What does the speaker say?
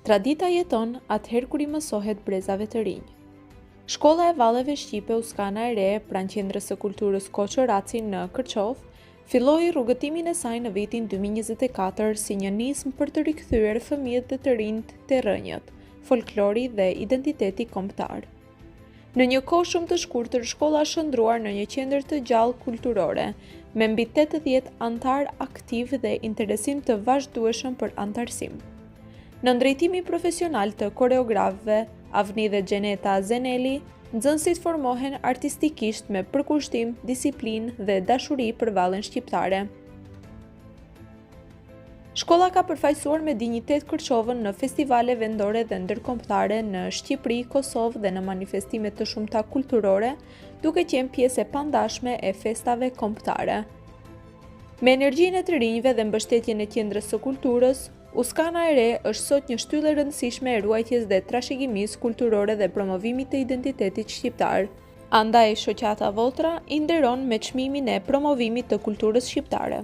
Tradita jeton atëherë kur I mësohet brezave të rinj. Shkolla e Valleve Shqipe Uskana e Re, pranë Qendrës së Kulturës Koçoraci në Kërçov, filloi rrugëtimin e saj në vitin 2024 si një nismë për të rikthyer fëmijët dhe të rinjt te rrënjët, folklori dhe identiteti kombëtar. Në një kohë shumë të shkurtër, shkolla është shndruar në një qendër të gjallë kulturore, me mbi 80 antar aktiv dhe interesim të vazhdueshëm për antarësim. Në ndrejtimin profesional të koreografëve, Avni dhe Gjeneta Zeneli, nxënësit formohen artistikisht me përkushtim, disiplinë dhe dashuri për vallën shqiptare. Shkolla ka përfaqësuar me dinjitet Kërçovën në festivale vendore dhe ndërkombëtare në Shqipëri, Kosovë dhe në manifestime të shumta kulturore, duke qenë pjesë e pandashme e festave kombëtare. Me energjinë e të rinjve dhe mbështetjen e Qendrës së Kulturës, Uskana e Re është sot një shtyllë e rëndësishme e ruajtjes dhe trashëgimisë kulturore dhe promovimit të identitetit shqiptar. Andaj, shoqata Votra I nderon me çmimin e promovimit të kulturës shqiptare.